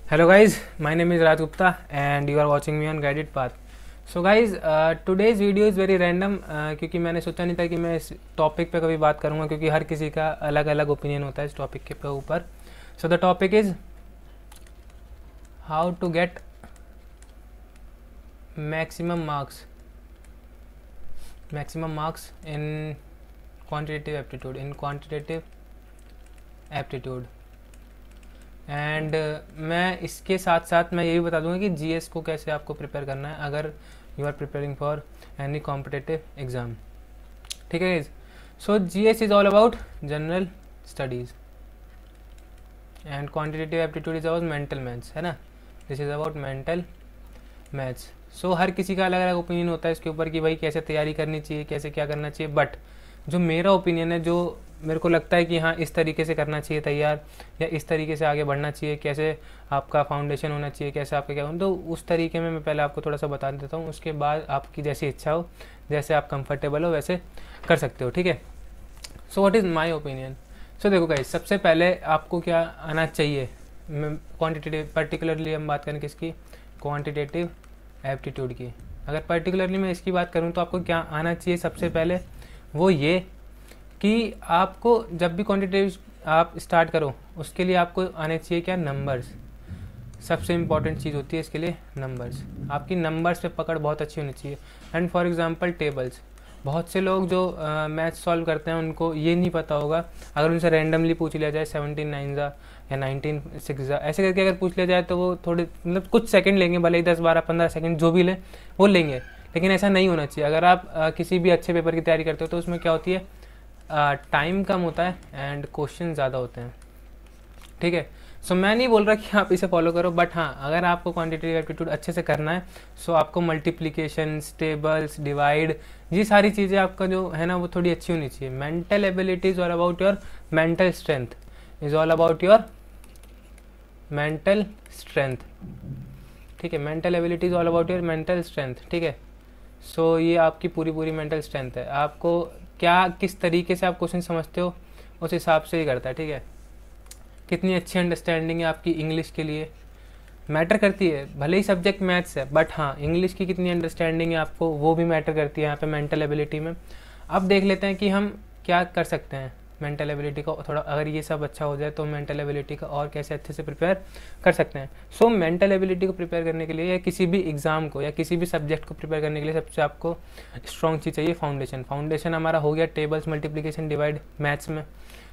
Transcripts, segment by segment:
Hello guys, my name is Raj Gupta and you are watching me on Guided Path. So guys, today's video is very random क्योंकि मैंने सोचा नहीं था कि मैं इस टॉपिक पे कभी बात करूँगा क्योंकि हर किसी का अलग अलग ओपिनियन होता है इस टॉपिक के ऊपर. So the topic is how to get maximum marks in quantitative aptitude. And मैं इसके साथ साथ मैं ये भी बता दूंगा कि जीएस को कैसे आपको प्रिपेयर करना है अगर you are preparing for any competitive exam. ठीक है. So GS is all about general studies and quantitative aptitude is about mental maths, है ना. This is about mental maths. So हर किसी का अलग अलग ओपिनियन होता है इसके ऊपर कि भाई कैसे तैयारी करनी चाहिए, कैसे क्या करना चाहिए. बट जो मेरा ओपिनियन है, जो मेरे को लगता है कि हाँ इस तरीके से करना चाहिए तैयार, या इस तरीके से आगे बढ़ना चाहिए, कैसे आपका फाउंडेशन होना चाहिए, कैसे आपका क्या हो, तो उस तरीके में मैं पहले आपको थोड़ा सा बता देता हूँ. उसके बाद आपकी जैसी इच्छा हो, जैसे आप कंफर्टेबल हो वैसे कर सकते हो. ठीक है. So what is my opinion. So देखो गाइस, सबसे पहले आपको क्या आना चाहिए. क्वान्टिटेटिव, पर्टिकुलरली हम बात करें किसकी, क्वान्टिटेटिव एप्टीट्यूड की. अगर पर्टिकुलरली मैं इसकी बात करूँ तो आपको क्या आना चाहिए सबसे पहले, वो ये कि आपको जब भी क्वान्टिटेटिव आप स्टार्ट करो उसके लिए आपको आने चाहिए क्या, नंबर्स. सबसे इम्पॉर्टेंट चीज़ होती है इसके लिए नंबर्स. आपकी नंबर्स पे पकड़ बहुत अच्छी होनी चाहिए. And for example tables. बहुत से लोग जो मैथ सॉल्व करते हैं उनको ये नहीं पता होगा. अगर उनसे रैंडमली पूछ लिया जाए 17 9 या 19 6 ऐसे करके अगर पूछ लिया जाए तो वो थोड़े मतलब कुछ सेकंड लेंगे, भले ही 10 12 15 सेकंड जो भी लें वो लेंगे. लेकिन ऐसा नहीं होना चाहिए. अगर आप किसी भी अच्छे पेपर की तैयारी करते हो तो उसमें क्या होती है, टाइम कम होता है एंड क्वेश्चन ज़्यादा होते हैं. ठीक है. सो मैं नहीं बोल रहा कि आप इसे फॉलो करो, बट हाँ अगर आपको क्वांटिटेटिव एप्टीट्यूड अच्छे से करना है सो आपको मल्टीप्लिकेशन, टेबल्स, डिवाइड, ये सारी चीज़ें आपका जो है ना वो थोड़ी अच्छी होनी चाहिए. मेंटल एबिलिटीज़ और about your mental strength is all about your mental strength. ठीक है. Mental abilities all about your mental strength. ठीक है. सो ये आपकी पूरी मेंटल स्ट्रेंथ है. आपको क्या किस तरीके से आप क्वेश्चन समझते हो उस हिसाब से ही करता है. ठीक है. कितनी अच्छी अंडरस्टैंडिंग है आपकी इंग्लिश के लिए मैटर करती है. भले ही सब्जेक्ट मैथ्स है बट हाँ इंग्लिश की कितनी अंडरस्टैंडिंग है आपको वो भी मैटर करती है यहाँ पे मेंटल एबिलिटी में. अब देख लेते हैं कि हम क्या कर सकते हैं मेंटल एबिलिटी को थोड़ा, अगर ये सब अच्छा हो जाए तो मेंटल एबिलिटी का और कैसे अच्छे से प्रिपेयर कर सकते हैं. सो मेंटल एबिलिटी को प्रिपेयर करने के लिए या किसी भी एग्ज़ाम को या किसी भी सब्जेक्ट को प्रिपेयर करने के लिए सबसे आपको स्ट्रॉन्ग चीज़ चाहिए फाउंडेशन. फाउंडेशन हमारा हो गया टेबल्स, मल्टीप्लिकेशन, डिवाइड मैथ्स में.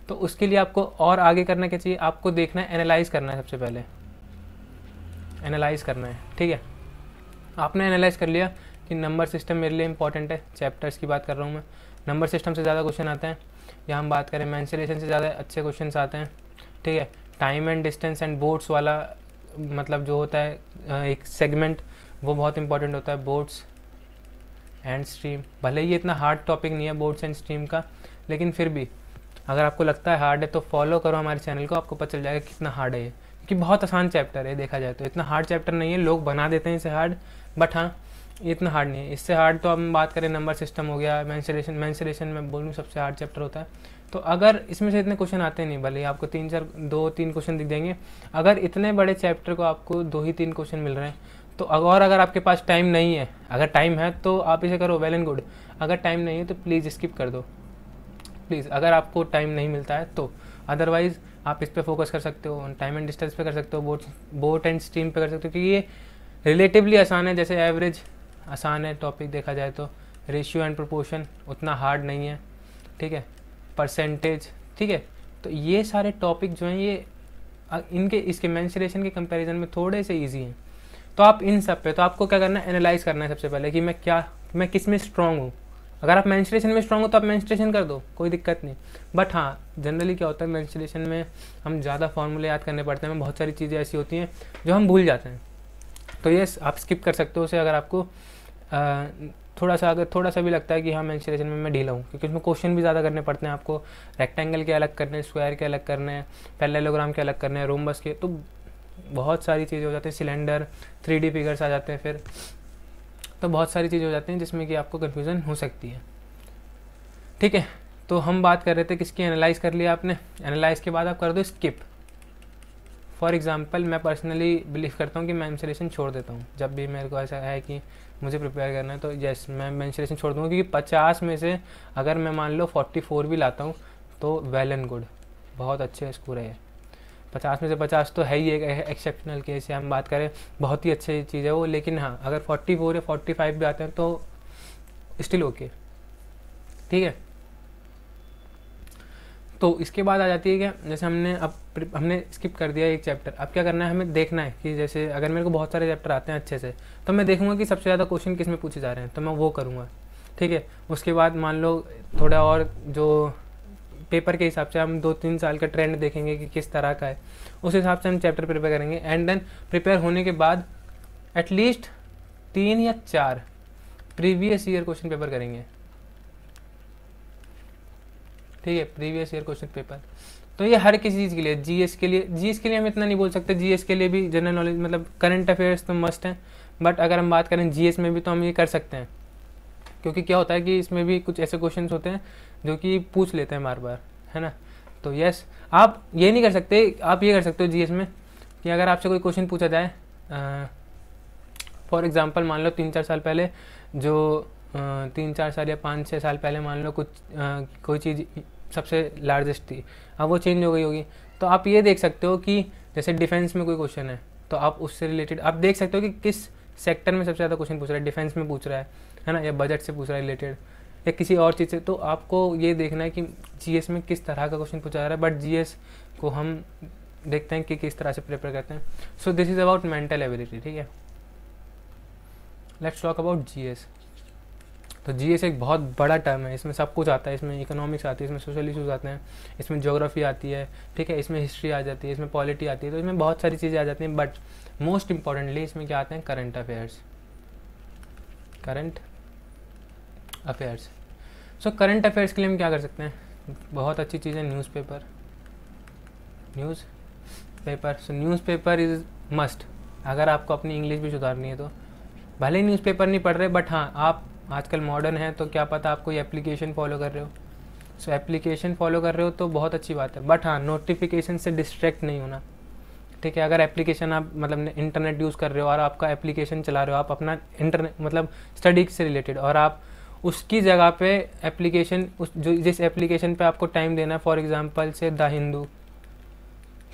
तो उसके लिए आपको और आगे करना क्या चाहिए, आपको देखना है, एनालाइज करना है. सबसे पहले एनालाइज करना है. ठीक है. आपने एनालाइज कर लिया कि नंबर सिस्टम मेरे लिए इंपॉर्टेंट है. चैप्टर्स की बात कर रहा हूँ मैं. नंबर सिस्टम से ज़्यादा क्वेश्चन आते हैं, या हम बात करें मेंसुरेशन से ज़्यादा अच्छे क्वेश्चन आते हैं. ठीक है. Time and distance and boards वाला मतलब जो होता है एक सेगमेंट, वो बहुत इंपॉर्टेंट होता है. बोर्ड्स एंड स्ट्रीम, भले ही ये इतना हार्ड टॉपिक नहीं है बोर्ड्स एंड स्ट्रीम का, लेकिन फिर भी अगर आपको लगता है हार्ड है तो फॉलो करो हमारे चैनल को, आपको पता चल जाएगा कितना हार्ड है ये. क्योंकि बहुत आसान चैप्टर है देखा जाए तो, इतना हार्ड चैप्टर नहीं है. लोग बना देते हैं इसे हार्ड, बट हाँ ये इतना हार्ड नहीं है. इससे हार्ड तो हम बात करें नंबर सिस्टम हो गया, मेंसुरेशन में बोलूँ सबसे हार्ड चैप्टर होता है. तो अगर इसमें से इतने क्वेश्चन आते नहीं, भले ही आपको 2-3 क्वेश्चन दिख जाएंगे, अगर इतने बड़े चैप्टर को आपको 2 ही 3 क्वेश्चन मिल रहे हैं तो अगर आपके पास टाइम नहीं है, अगर टाइम है तो आप इसे करो, वेल एंड गुड. अगर टाइम नहीं है तो प्लीज़ स्किप कर दो प्लीज़, अगर आपको टाइम नहीं मिलता है तो. अदरवाइज़ आप इस पे फोकस कर सकते हो, टाइम एंड डिस्टेंस पे कर सकते हो, बोट एंड स्ट्रीम पे कर सकते हो, क्योंकि ये रिलेटिवली आसान है. जैसे एवरेज आसान है टॉपिक देखा जाए तो. रेशियो एंड प्रोपोर्शन उतना हार्ड नहीं है. ठीक है. परसेंटेज. ठीक है. तो ये सारे टॉपिक जो हैं ये इसके मेंसुरेशन के कंपैरिजन में थोड़े से ईजी हैं. तो आप इन सब पे तो आपको क्या करना है, एनालाइज करना है सबसे पहले कि मैं किस में स्ट्रॉन्ग हूँ. अगर आप मेंस्ट्रुएशन में स्ट्रॉन्ग हो तो आप मेंस्ट्रुएशन कर दो, कोई दिक्कत नहीं. बट हाँ जनरली क्या होता है मेंस्ट्रुएशन में हम ज़्यादा फार्मूले याद करने पड़ते हैं, बहुत सारी चीज़ें ऐसी होती हैं जो हम भूल जाते हैं. तो ये आप स्किप कर सकते हो उसे, अगर आपको थोड़ा सा भी लगता है कि हाँ मेंस्ट्रुएशन में मैं ढीला हूँ, क्योंकि उसमें क्वेश्चन भी ज़्यादा करने पड़ते हैं आपको. रेक्टेंगल के अलग करने, स्क्वायर के अलग करने, पैरेललोग्राम के अलग करने, रोम्बस के, तो बहुत सारी चीज़ें हो जाती हैं. सिलेंडर, 3D फिगर्स आ जाते हैं फिर, तो बहुत सारी चीज़ें हो जाती हैं जिसमें कि आपको कन्फ्यूज़न हो सकती है. ठीक है. तो हम बात कर रहे थे किसकी, एनालाइज कर लिया आपने. एनालाइज के बाद आप कर दो स्किप. फॉर एग्जांपल मैं पर्सनली बिलीव करता हूँ कि मैं मेंस्ट्रुएशन छोड़ देता हूँ जब भी मेरे को ऐसा है कि मुझे प्रिपेयर करना है, तो यस मैं मेंस्ट्रुएशन छोड़ दूँगा, क्योंकि 50 में से अगर मैं मान लो 44 भी लाता हूँ तो वेल एंड गुड, बहुत अच्छे स्कोर है। 50 में से 50 तो है ही एक एक्सेप्शनल केस है, हम बात करें बहुत ही अच्छी चीज़ है वो, लेकिन हाँ अगर 44 या 45 भी आते हैं तो स्टिल ओके, ठीक है। तो इसके बाद आ जाती है क्या, जैसे हमने स्किप कर दिया एक चैप्टर, अब क्या करना है, हमें देखना है कि जैसे अगर मेरे को बहुत सारे चैप्टर आते हैं अच्छे से, तो मैं देखूंगा कि सबसे ज़्यादा क्वेश्चन किस में पूछे जा रहे हैं, तो मैं वो करूँगा, ठीक है। उसके बाद मान लो थोड़ा और जो पेपर के हिसाब से हम 2-3 साल का ट्रेंड देखेंगे कि किस तरह का है, उस हिसाब से हम चैप्टर प्रिपेयर करेंगे। एंड देन प्रिपेयर होने के बाद एटलीस्ट 3 या 4 प्रीवियस ईयर क्वेश्चन पेपर करेंगे, ठीक है, प्रीवियस ईयर क्वेश्चन पेपर। तो ये हर किसी चीज़ के लिए, जीएस के लिए हम इतना नहीं बोल सकते, जीएस के लिए भी जनरल नॉलेज मतलब करंट अफेयर्स तो मस्ट हैं, बट अगर हम बात करें जीएस में भी तो हम ये कर सकते हैं, क्योंकि क्या होता है कि इसमें भी कुछ ऐसे क्वेश्चंस होते हैं जो कि पूछ लेते हैं बार बार, है ना। तो यस आप ये नहीं कर सकते, आप ये कर सकते हो जीएस में कि अगर आपसे कोई क्वेश्चन पूछा जाए, फॉर एग्जांपल मान लो 3-4 साल पहले जो 3-4 साल या 5-6 साल पहले मान लो कुछ कोई चीज़ सबसे लार्जेस्ट थी, अब वो चेंज हो गई होगी, तो आप ये देख सकते हो कि जैसे डिफेंस में कोई क्वेश्चन है तो आप उससे रिलेटेड आप देख सकते हो कि किस सेक्टर में सबसे ज़्यादा क्वेश्चन पूछ रहा है, डिफेंस में पूछ रहा है ना, या बजट से पूछ रहा है रिलेटेड, या किसी और चीज़ से। तो आपको ये देखना है कि जीएस में किस तरह का क्वेश्चन पूछा जा रहा है, बट जीएस को हम देखते हैं कि किस तरह से प्रिपेयर करते हैं। सो this is about mental ability, ठीक है। Let's talk about GS. तो जीएस एक बहुत बड़ा टर्म है, इसमें सब कुछ आता है, इसमें इकोनॉमिक्स आती है, इसमें सोशल इश्यूज आते हैं, इसमें ज्योग्राफी आती है, ठीक है, इसमें हिस्ट्री आ जाती है, इसमें पॉलिटी आती है, तो इसमें बहुत सारी चीज़ें आ जाती हैं, बट मोस्ट इंपॉर्टेंटली इसमें क्या आते हैं, current affairs. Current affairs, so current affairs के लिए हम क्या कर सकते हैं, बहुत अच्छी चीज़ है newspaper. So newspaper is must, अगर आपको अपनी इंग्लिश भी सुधारनी है तो। भले ही न्यूज़पेपर नहीं पढ़ रहे, बट हाँ आप आजकल मॉडर्न है तो क्या पता आप कोई एप्लीकेशन फॉलो कर रहे हो, सो एप्लीकेशन फॉलो कर रहे हो तो बहुत अच्छी बात है, बट हाँ नोटिफिकेशन से डिस्ट्रैक्ट नहीं होना, ठीक है। अगर एप्लीकेशन आप मतलब इंटरनेट यूज़ कर रहे हो और आपका एप्लीकेशन चला रहे हो, आप अपना इंटरनेट मतलब स्टडी से रिलेटेड, और आप उसकी जगह पे एप्लीकेशन जिस एप्लीकेशन पे आपको टाइम देना है, फॉर एग्जांपल से द हिंदू,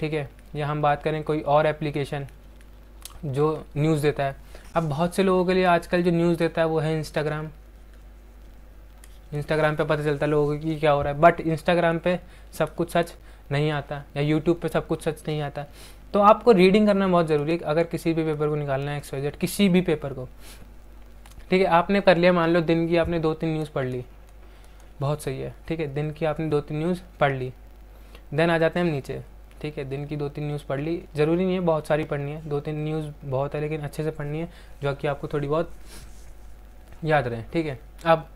ठीक है, या हम बात करें कोई और एप्लीकेशन जो न्यूज़ देता है। अब बहुत से लोगों के लिए आजकल जो न्यूज़ देता है वो है इंस्टाग्राम पे पता चलता है लोगों की क्या हो रहा है, बट इंस्टाग्राम पे सब कुछ सच नहीं आता, या यूट्यूब पे सब कुछ सच नहीं आता। तो आपको रीडिंग करना बहुत ज़रूरी है अगर किसी भी पेपर को निकालना है, एक्सवाइजेड किसी भी पेपर को, ठीक है। आपने कर लिया, मान लो दिन की आपने 2-3 न्यूज़ पढ़ ली, बहुत सही है, ठीक है, दिन की आपने 2-3 न्यूज़ पढ़ ली, देन आ जाते हैं हम नीचे, ठीक है, दिन की 2-3 न्यूज़ पढ़ ली, ज़रूरी नहीं है बहुत सारी पढ़नी है, 2-3 न्यूज़ बहुत है, लेकिन अच्छे से पढ़नी है जो कि आपको थोड़ी बहुत याद रहे, ठीक है। अब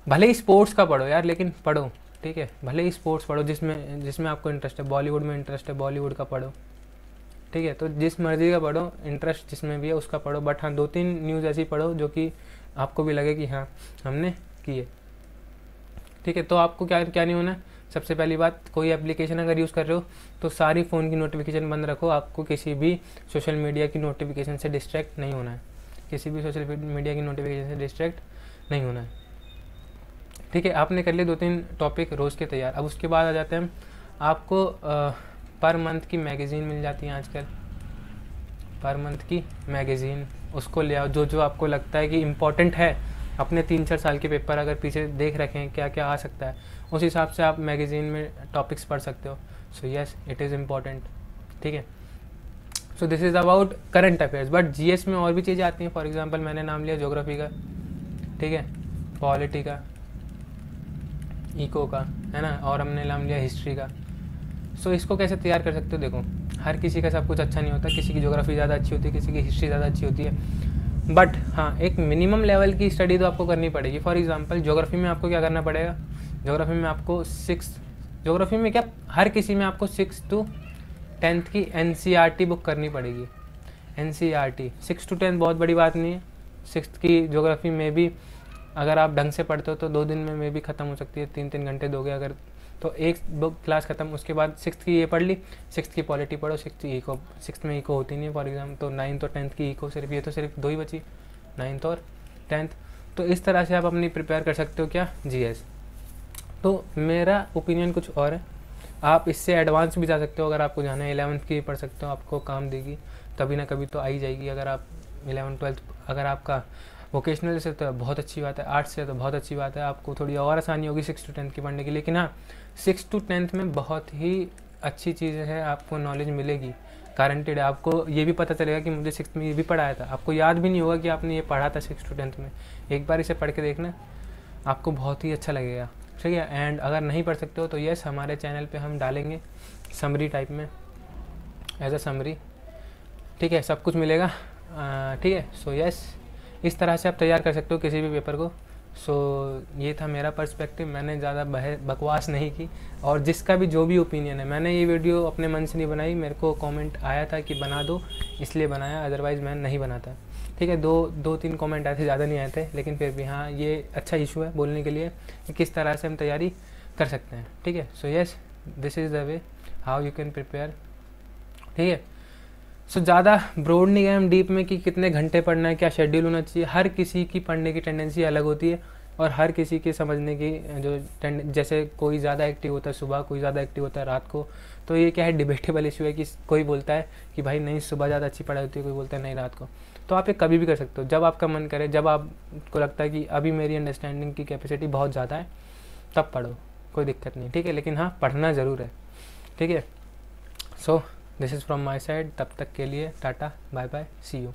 भले ही स्पोर्ट्स का पढ़ो यार, लेकिन पढ़ो, ठीक है, भले ही स्पोर्ट्स पढ़ो जिसमें आपको इंटरेस्ट है, बॉलीवुड में इंटरेस्ट है, बॉलीवुड का पढ़ो, ठीक है, तो जिस मर्जी का पढ़ो, इंटरेस्ट जिसमें भी है उसका पढ़ो, बट हाँ 2-3 न्यूज़ ऐसी पढ़ो जो कि आपको भी लगे कि हाँ हमने की है, ठीक है। तो आपको क्या क्या नहीं होना है, सबसे पहली बात, कोई एप्लीकेशन अगर यूज़ कर रहे हो तो सारी फ़ोन की नोटिफिकेशन बंद रखो, आपको किसी भी सोशल मीडिया की नोटिफिकेशन से डिस्ट्रैक्ट नहीं होना है, किसी भी सोशल मीडिया की नोटिफिकेशन से डिस्ट्रैक्ट नहीं होना है, ठीक है। आपने कर लिए 2-3 टॉपिक रोज़ के तैयार। अब उसके बाद आ जाते हैं हम, आपको पर मंथ की मैगज़ीन मिल जाती है आजकल, पर मंथ की मैगज़ीन, उसको ले आओ, जो आपको लगता है कि इम्पॉर्टेंट है, अपने 3-4 साल के पेपर अगर पीछे देख रखे हैं क्या क्या आ सकता है, उस हिसाब से आप मैगज़ीन में टॉपिक्स पढ़ सकते हो। So yes it is important, ठीक है। So this is about current affairs, but GS में और भी चीज़ें आती हैं, फॉर एग्जांपल मैंने नाम लिया ज्योग्राफी का, ठीक है, पॉलिटी का, इको का, है ना, और हमने नाम लिया हिस्ट्री का। सो इसको कैसे तैयार कर सकते हो, देखो हर किसी का सब कुछ अच्छा नहीं होता, किसी की ज्योग्राफी ज़्यादा अच्छी होती है, किसी की हिस्ट्री ज़्यादा अच्छी होती है, बट हाँ एक मिनिमम लेवल की स्टडी तो आपको करनी पड़ेगी। फॉर एग्जांपल ज्योग्राफी में आपको क्या करना पड़ेगा, ज्योग्राफी में आपको ज्योग्राफी में क्या हर किसी में आपको 6 to 10th की एनसीईआरटी बुक करनी पड़ेगी। एनसीईआरटी 6 to 10 बहुत बड़ी बात नहीं है, 6th की ज्योग्राफी में भी अगर आप ढंग से पढ़ते हो तो 2 दिन में भी ख़त्म हो सकती है, 3-3 घंटे दोगे अगर तो एक बुक क्लास खत्म, उसके बाद 6th की ये पढ़ ली, 6th की पॉलिटी पढ़ो, 6th में इको होती नहीं है फॉर एग्जाम्पल, तो 9th और 10th की इको सिर्फ, ये तो सिर्फ 2 ही बची, 9th और 10th। तो इस तरह से आप अपनी प्रिपेयर कर सकते हो क्या, GS। तो मेरा ओपिनियन कुछ और है, आप इससे एडवांस भी जा सकते हो, अगर आपको जाना है 11th की पढ़ सकते हो, आपको काम देगी कभी ना कभी तो आ ही जाएगी। अगर आप 11th 12th, अगर आपका वोकेशनल से तो बहुत अच्छी बात है, आर्ट्स से तो बहुत अच्छी बात है, आपको थोड़ी और आसानी होगी 6 to 10th की पढ़ने की। लेकिन हाँ, 6 to 10th में बहुत ही अच्छी चीज़ है, आपको नॉलेज मिलेगी, गारंटेड है। आपको ये भी पता चलेगा कि मुझे 6th में ये भी पढ़ाया था, आपको याद भी नहीं होगा कि आपने ये पढ़ा था 6 to 10th में। एक बार इसे पढ़ के देखना, आपको बहुत ही अच्छा लगेगा, ठीक है। एंड अगर नहीं पढ़ सकते हो तो यस, हमारे चैनल पे हम डालेंगे समरी टाइप में, एज अ समरी, ठीक है, सब कुछ मिलेगा, ठीक है। सो यस, इस तरह से आप तैयार कर सकते हो किसी भी पेपर को। सो ये था मेरा पर्सपेक्टिव, मैंने ज़्यादा बकवास नहीं की, और जिसका भी जो भी ओपिनियन है, मैंने ये वीडियो अपने मन से नहीं बनाई, मेरे को कमेंट आया था कि बना दो इसलिए बनाया, अदरवाइज़ मैं नहीं बनाता, ठीक है। 2-3 कमेंट आए थे, ज़्यादा नहीं आए थे, लेकिन फिर भी हाँ, ये अच्छा इशू है बोलने के लिए कि किस तरह से हम तैयारी कर सकते हैं, ठीक है। So yes, this is the way how you can prepare, ठीक है। सो ज़्यादा ब्रॉड नहीं गए हम डीप में कि कितने घंटे पढ़ना है, क्या शेड्यूल होना चाहिए। हर किसी की पढ़ने की टेंडेंसी अलग होती है, और हर किसी के समझने की जो जैसे कोई ज़्यादा एक्टिव होता है सुबह, कोई ज़्यादा एक्टिव होता है रात को। तो ये क्या है, डिबेटेबल इशू है कि कोई बोलता है कि भाई नहीं सुबह ज़्यादा अच्छी पढ़ाई होती है, कोई बोलता है नहीं रात को। तो आप ये कभी भी कर सकते हो, जब आपका मन करे, जब आपको लगता है कि अभी मेरी अंडरस्टैंडिंग की कैपेसिटी बहुत ज़्यादा है, तब पढ़ो, कोई दिक्कत नहीं, ठीक है। लेकिन हाँ, पढ़ना ज़रूर है, ठीक है। So this is from my side, तब तक के लिए tata bye bye, see you.